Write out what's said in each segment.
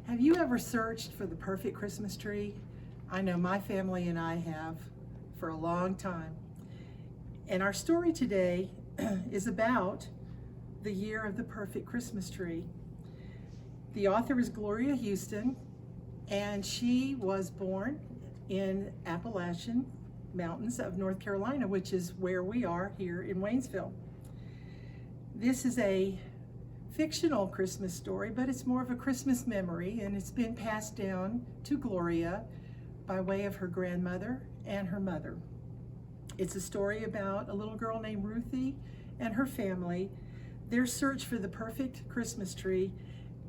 Have you ever searched for the perfect Christmas tree? I know my family and I have for a long time. And our story today is about the year of the perfect Christmas tree. The author is Gloria Houston, and she was born in Appalachian Mountains of North Carolina, which is where we are here in Waynesville. This is a fictional Christmas story, but it's more of a Christmas memory, and it's been passed down to Gloria by way of her grandmother and her mother. It's a story about a little girl named Ruthie and her family, their search for the perfect Christmas tree,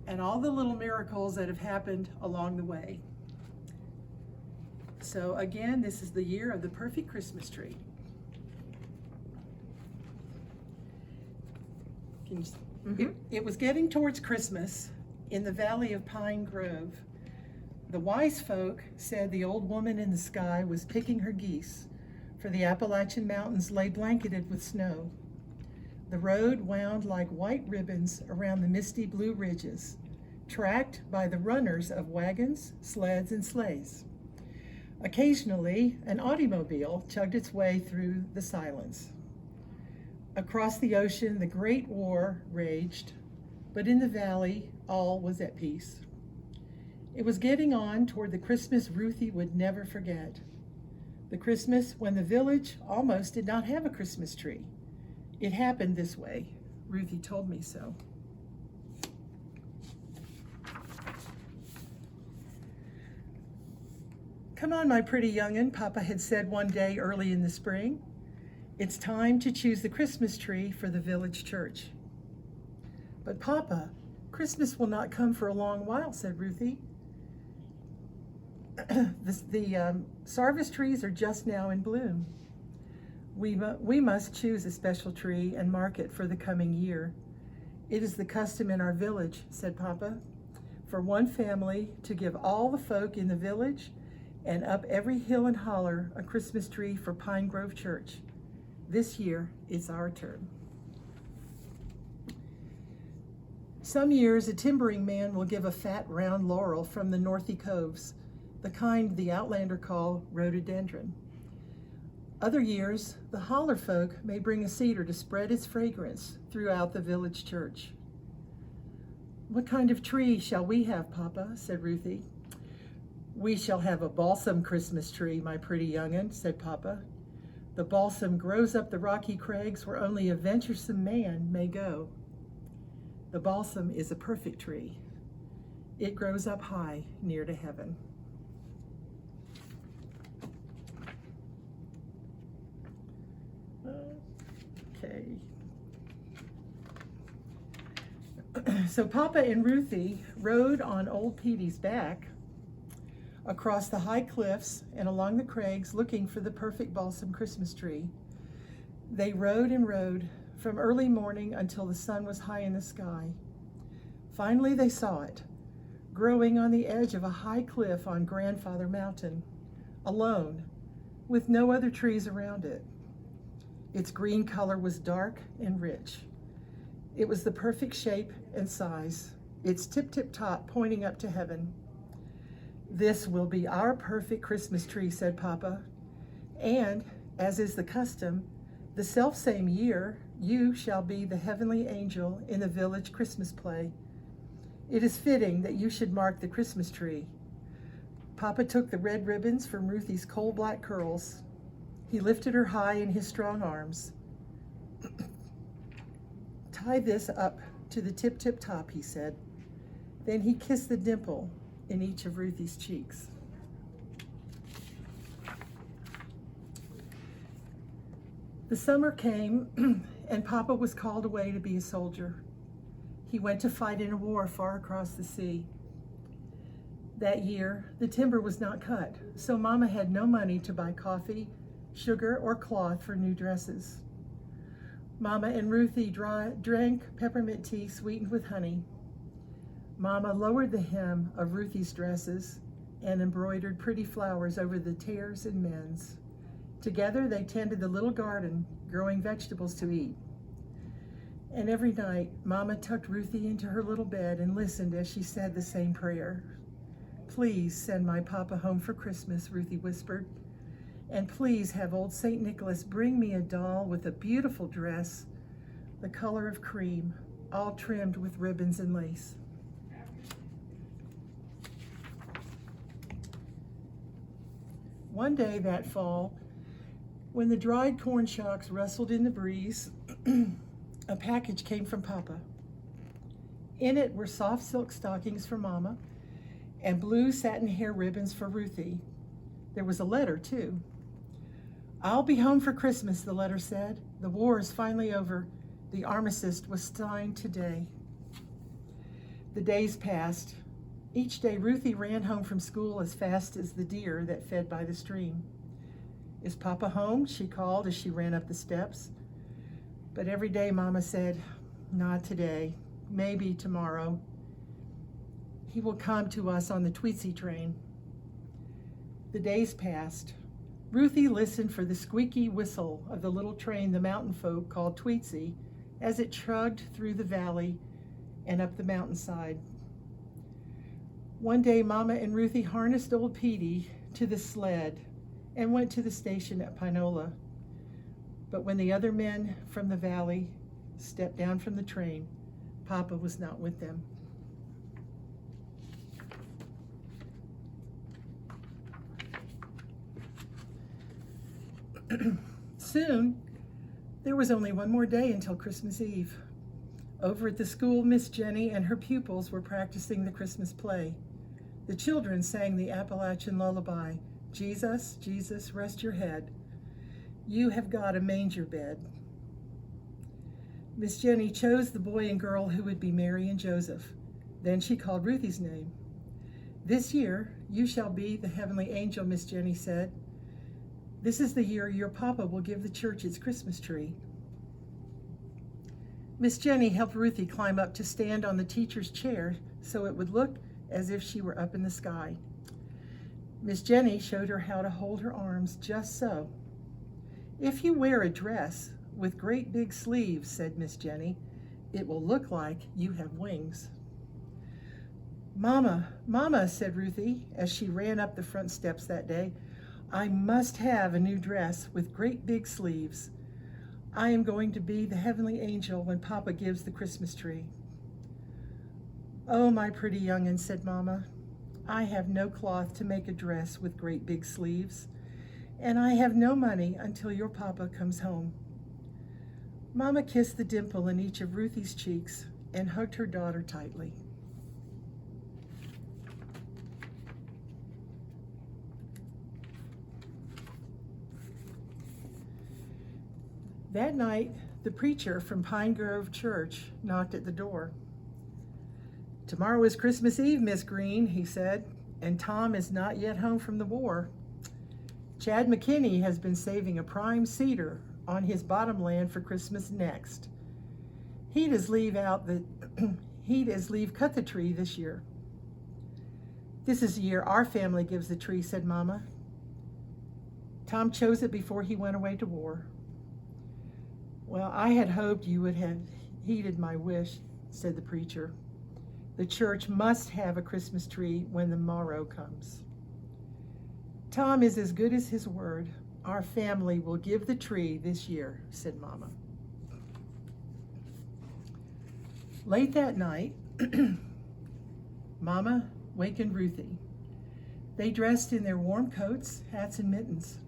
and all the little miracles that have happened along the way. So again, this is the year of the perfect Christmas tree. It was getting towards Christmas in the valley of Pine Grove. The wise folk said the old woman in the sky was picking her geese, for the Appalachian Mountains lay blanketed with snow. The road wound like white ribbons around the misty blue ridges, tracked by the runners of wagons, sleds, and sleighs. Occasionally, an automobile chugged its way through the silence. Across the ocean, the Great War raged, but in the valley, all was at peace. It was getting on toward the Christmas Ruthie would never forget. The Christmas when the village almost did not have a Christmas tree. It happened this way. Ruthie told me so. "Come on, my pretty young'un," Papa had said one day early in the spring. "It's time to choose the Christmas tree for the village church." "But Papa, Christmas will not come for a long while," said Ruthie. The sarvice trees are just now in bloom. We must choose a special tree and mark it for the coming year. "It is the custom in our village," said Papa, "for one family to give all the folk in the village and up every hill and holler a Christmas tree for Pine Grove Church. This year, it's our turn." Some years, a timbering man will give a fat, round laurel from the Northy Coves, the kind the Outlander call rhododendron. Other years, the holler folk may bring a cedar to spread its fragrance throughout the village church. "What kind of tree shall we have, Papa?" said Ruthie. "We shall have a balsam Christmas tree, my pretty young'un," said Papa. "The balsam grows up the rocky crags where only a venturesome man may go. The balsam is a perfect tree. It grows up high near to heaven." Okay. So Papa and Ruthie rode on old Petey's back across the high cliffs and along the crags looking for the perfect balsam Christmas tree. They rode and rode from early morning until the sun was high in the sky. Finally they saw it, growing on the edge of a high cliff on Grandfather Mountain, alone, with no other trees around it. Its green color was dark and rich. It was the perfect shape and size, its tip-tip top pointing up to heaven. "This will be our perfect Christmas tree," said Papa. "And, as is the custom, the selfsame year you shall be the heavenly angel in the village Christmas play. It is fitting that you should mark the Christmas tree." Papa took the red ribbons from Ruthie's coal-black curls. He lifted her high in his strong arms. "Tie this up to the tip-tip top," he said. Then he kissed the dimple in each of Ruthie's cheeks. The summer came, and Papa was called away to be a soldier. He went to fight in a war far across the sea. That year, the timber was not cut, so Mama had no money to buy coffee, sugar, or cloth for new dresses. Mama and Ruthie drank peppermint tea sweetened with honey. Mama lowered the hem of Ruthie's dresses and embroidered pretty flowers over the tears and mends. Together they tended the little garden, growing vegetables to eat. And every night, Mama tucked Ruthie into her little bed and listened as she said the same prayer. "Please send my papa home for Christmas," Ruthie whispered. "And please have old St. Nicholas bring me a doll with a beautiful dress, the color of cream, all trimmed with ribbons and lace." One day that fall, when the dried corn shocks rustled in the breeze, a package came from Papa. In it were soft silk stockings for Mama and blue satin hair ribbons for Ruthie. There was a letter, too. "I'll be home for Christmas," the letter said. "The war is finally over. The armistice was signed today." The days passed. Each day Ruthie ran home from school as fast as the deer that fed by the stream. "Is Papa home?" she called as she ran up the steps. But every day Mama said, "Not today, maybe tomorrow. He will come to us on the Tweetsie train." The days passed. Ruthie listened for the squeaky whistle of the little train the mountain folk called Tweetsie as it chugged through the valley and up the mountainside. One day Mama and Ruthie harnessed old Petey to the sled and went to the station at Pinola. But when the other men from the valley stepped down from the train, Papa was not with them. Soon, there was only one more day until Christmas Eve. Over at the school, Miss Jenny and her pupils were practicing the Christmas play. The children sang the Appalachian lullaby, "Jesus, Jesus, rest your head. You have got a manger bed." Miss Jenny chose the boy and girl who would be Mary and Joseph. Then she called Ruthie's name. "This year, you shall be the heavenly angel," Miss Jenny said. "This is the year your papa will give the church its Christmas tree." Miss Jenny helped Ruthie climb up to stand on the teacher's chair so it would look as if she were up in the sky. Miss Jenny showed her how to hold her arms just so. "If you wear a dress with great big sleeves," said Miss Jenny, "it will look like you have wings." "Mama, Mama," said Ruthie as she ran up the front steps that day, "I must have a new dress with great big sleeves. I am going to be the heavenly angel when Papa gives the Christmas tree." "Oh, my pretty young'un," said Mama, "I have no cloth to make a dress with great big sleeves, and I have no money until your Papa comes home." Mama kissed the dimple in each of Ruthie's cheeks and hugged her daughter tightly. That night, the preacher from Pine Grove Church knocked at the door. "Tomorrow is Christmas Eve, Miss Green," he said, "and Tom is not yet home from the war. Chad McKinney has been saving a prime cedar on his bottomland for Christmas next. He'd as leave cut the tree this year." "This is the year our family gives the tree," said Mama. "Tom chose it before he went away to war." "Well, I had hoped you would have heeded my wish," said the preacher. "The church must have a Christmas tree when the morrow comes." "Tom is as good as his word. Our family will give the tree this year," said Mama. Late that night, Mama wakened Ruthie. They dressed in their warm coats, hats, and mittens.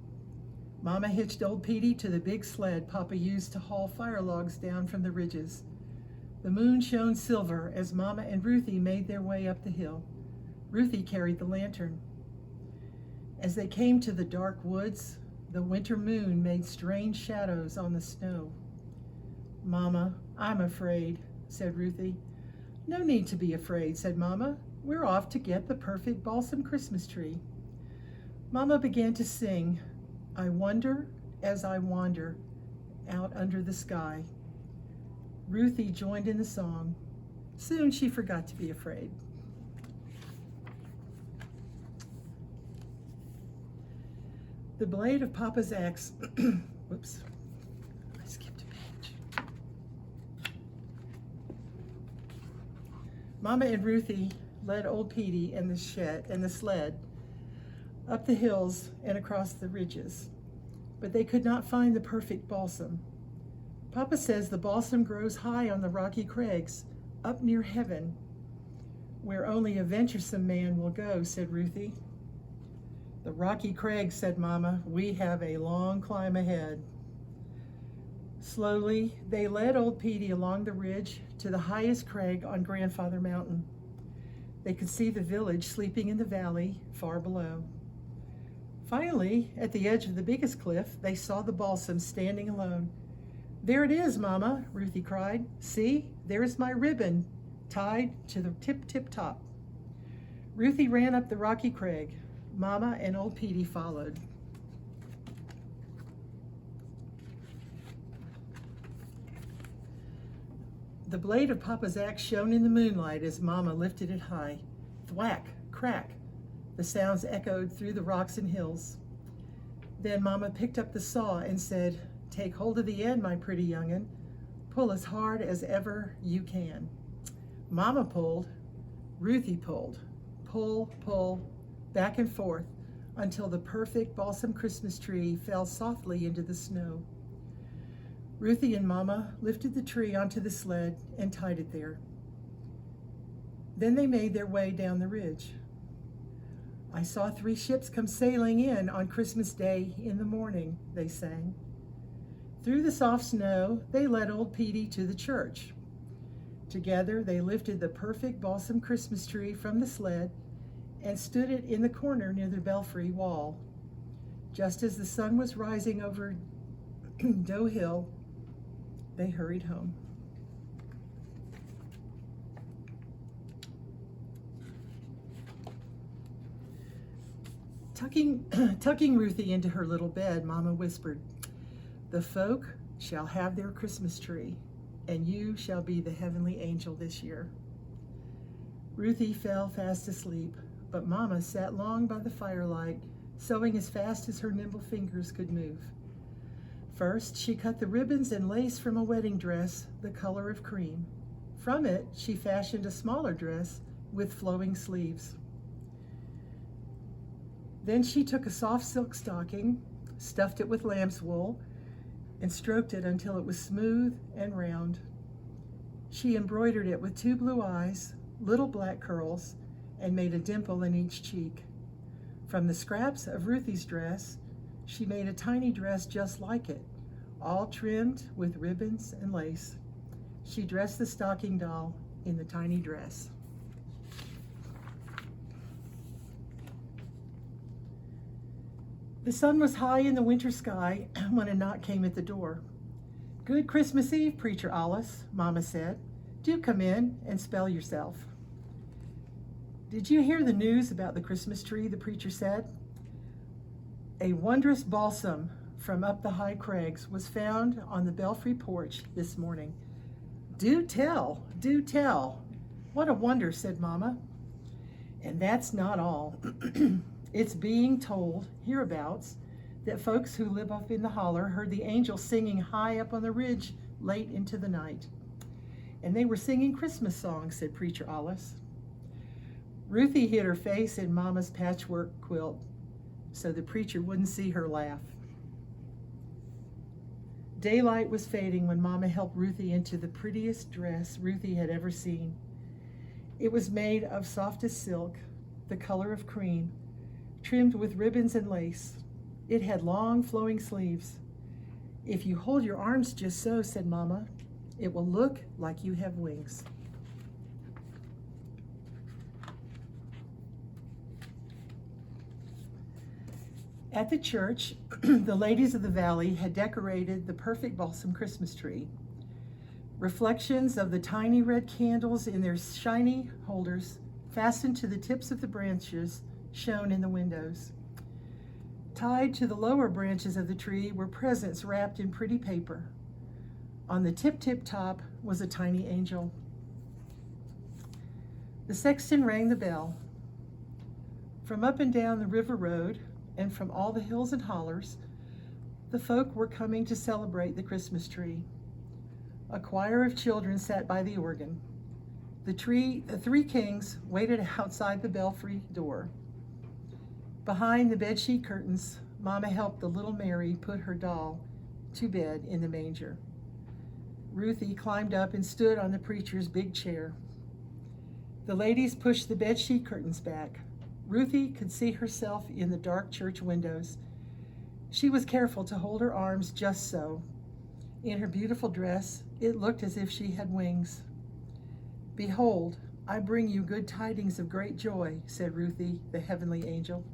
Mama hitched old Petey to the big sled Papa used to haul fire logs down from the ridges. The moon shone silver as Mama and Ruthie made their way up the hill. Ruthie carried the lantern. As they came to the dark woods, the winter moon made strange shadows on the snow. "Mama, I'm afraid," said Ruthie. "No need to be afraid," said Mama. "We're off to get the perfect balsam Christmas tree." Mama began to sing, "I wonder as I wander out under the sky." Ruthie joined in the song. Soon she forgot to be afraid. The blade of Papa's axe, whoops, I skipped a page. Mama and Ruthie led old Petey and the sled up the hills and across the ridges, but they could not find the perfect balsam. Papa says the balsam grows high on the rocky crags, up near heaven, where only a venturesome man will go, said Ruthie. The rocky crags, said Mama, we have a long climb ahead. Slowly, they led old Petey along the ridge to the highest crag on Grandfather Mountain. They could see the village sleeping in the valley far below. Finally, at the edge of the biggest cliff, they saw the balsam standing alone. There it is, Mama, Ruthie cried. See, there's my ribbon tied to the tip top. Ruthie ran up the rocky crag. Mama and old Petey followed. The blade of Papa's axe shone in the moonlight as Mama lifted it high. Thwack, crack, the sounds echoed through the rocks and hills. Then Mama picked up the saw and said, take hold of the end, my pretty young'un. Pull as hard as ever you can. Mama pulled, Ruthie pulled. Pull, pull, back and forth, until the perfect balsam Christmas tree fell softly into the snow. Ruthie and Mama lifted the tree onto the sled and tied it there. Then they made their way down the ridge. I saw 3 ships come sailing in on Christmas Day in the morning, they sang. Through the soft snow, they led old Petey to the church. Together, they lifted the perfect balsam Christmas tree from the sled and stood it in the corner near the belfry wall. Just as the sun was rising over Doe Hill, they hurried home. Tucking Ruthie into her little bed, Mama whispered, the folk shall have their Christmas tree, and you shall be the heavenly angel this year. Ruthie fell fast asleep, but Mama sat long by the firelight, sewing as fast as her nimble fingers could move. First, she cut the ribbons and lace from a wedding dress the color of cream. From it, she fashioned a smaller dress with flowing sleeves. Then she took a soft silk stocking, stuffed it with lamb's wool, and stroked it until it was smooth and round. She embroidered it with 2 blue eyes, little black curls, and made a dimple in each cheek. From the scraps of Ruthie's dress, she made a tiny dress just like it, all trimmed with ribbons and lace. She dressed the stocking doll in the tiny dress. The sun was high in the winter sky when a knock came at the door. Good Christmas Eve, Preacher Alice, Mama said. Do come in and spell yourself. Did you hear the news about the Christmas tree, the preacher said? A wondrous balsam from up the high crags was found on the belfry porch this morning. Do tell, do tell. What a wonder, said Mama. And that's not all. It's being told hereabouts that folks who live up in the holler heard the angels singing high up on the ridge late into the night. And they were singing Christmas songs, said Preacher Alice. Ruthie hid her face in Mama's patchwork quilt so the preacher wouldn't see her laugh. Daylight was fading when Mama helped Ruthie into the prettiest dress Ruthie had ever seen. It was made of softest silk, the color of cream, trimmed with ribbons and lace. It had long flowing sleeves. If you hold your arms just so, said Mama, it will look like you have wings. At the church, the ladies of the valley had decorated the perfect balsam Christmas tree. Reflections of the tiny red candles in their shiny holders fastened to the tips of the branches shone in the windows. Tied to the lower branches of the tree were presents wrapped in pretty paper. On the tip top was a tiny angel. The sexton rang the bell. From up and down the river road and from all the hills and hollers, the folk were coming to celebrate the Christmas tree. A choir of children sat by the organ. The three kings waited outside the belfry door. Behind the bedsheet curtains, Mama helped the little Mary put her doll to bed in the manger. Ruthie climbed up and stood on the preacher's big chair. The ladies pushed the bedsheet curtains back. Ruthie could see herself in the dark church windows. She was careful to hold her arms just so. In her beautiful dress, it looked as if she had wings. "Behold, I bring you good tidings of great joy," said Ruthie, the heavenly angel.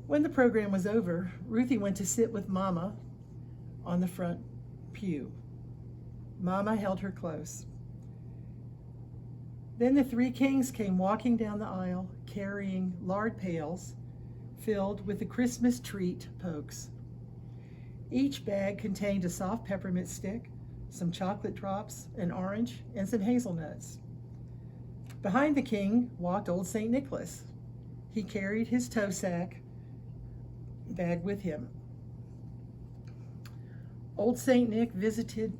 When the program was over, Ruthie went to sit with Mama on the front pew. Mama held her close. Then the three kings came walking down the aisle, carrying lard pails filled with the Christmas treat pokes. Each bag contained a soft peppermint stick, some chocolate drops, an orange, and some hazelnuts. Behind the king walked old St. Nicholas. He carried his tow sack bag with him. Old St. Nick visited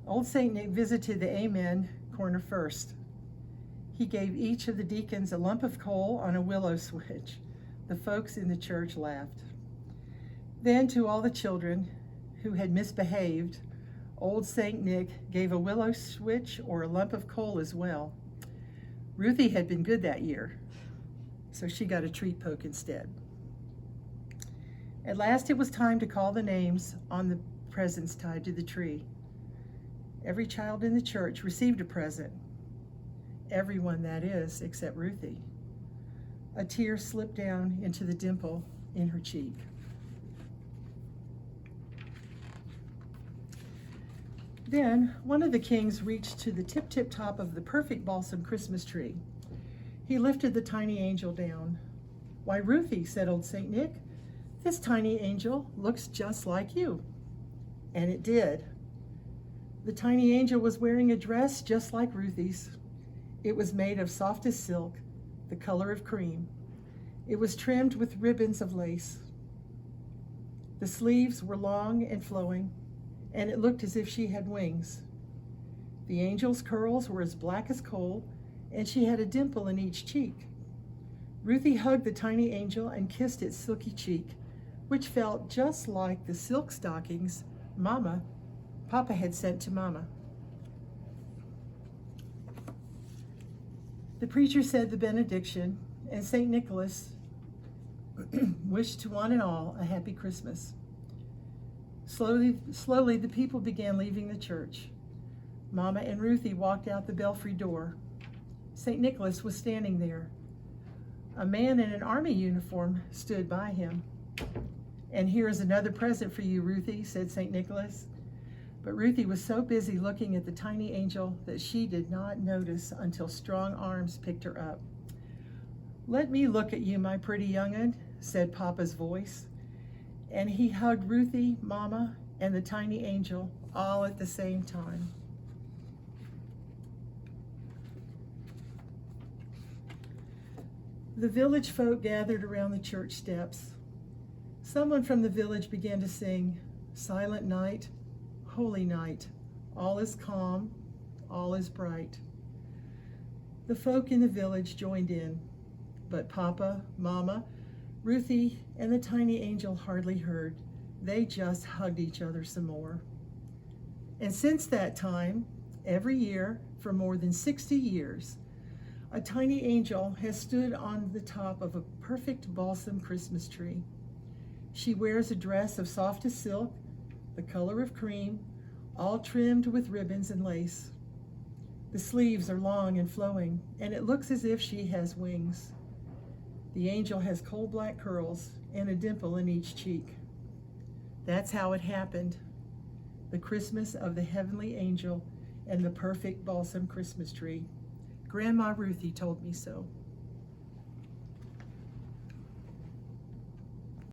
the Amen corner first. He gave each of the deacons a lump of coal on a willow switch. The folks in the church laughed. Then to all the children who had misbehaved, old St. Nick gave a willow switch or a lump of coal as well. Ruthie had been good that year, so she got a treat poke instead. At last it was time to call the names on the presents tied to the tree. Every child in the church received a present. Everyone, that is, except Ruthie. A tear slipped down into the dimple in her cheek. Then one of the kings reached to the tip top of the perfect balsam Christmas tree. He lifted the tiny angel down. "Why, Ruthie," said old St. Nick, "this tiny angel looks just like you." And it did. The tiny angel was wearing a dress just like Ruthie's. It was made of softest silk, the color of cream. It was trimmed with ribbons of lace. The sleeves were long and flowing, and it looked as if she had wings. The angel's curls were as black as coal, and she had a dimple in each cheek. Ruthie hugged the tiny angel and kissed its silky cheek, which felt just like the silk stockings Papa had sent to Mama. The preacher said the benediction, and St. Nicholas wished to one and all a happy Christmas. Slowly, the people began leaving the church. Mama and Ruthie walked out the belfry door. St. Nicholas was standing there. A man in an army uniform stood by him. "And here is another present for you, Ruthie," said St. Nicholas. But Ruthie was so busy looking at the tiny angel that she did not notice until strong arms picked her up. "Let me look at you, my pretty young'un," said Papa's voice. And he hugged Ruthie, Mama, and the tiny angel all at the same time. The village folk gathered around the church steps. Someone from the village began to sing, "Silent night, holy night, all is calm, all is bright." The folk in the village joined in, but Papa, Mama, Ruthie, and the tiny angel hardly heard. They just hugged each other some more. And since that time, every year for more than 60 years, a tiny angel has stood on the top of a perfect balsam Christmas tree. She wears a dress of softest silk, the color of cream, all trimmed with ribbons and lace. The sleeves are long and flowing, and it looks as if she has wings. The angel has coal black curls and a dimple in each cheek. That's how it happened. The Christmas of the heavenly angel and the perfect balsam Christmas tree. Grandma Ruthie told me so.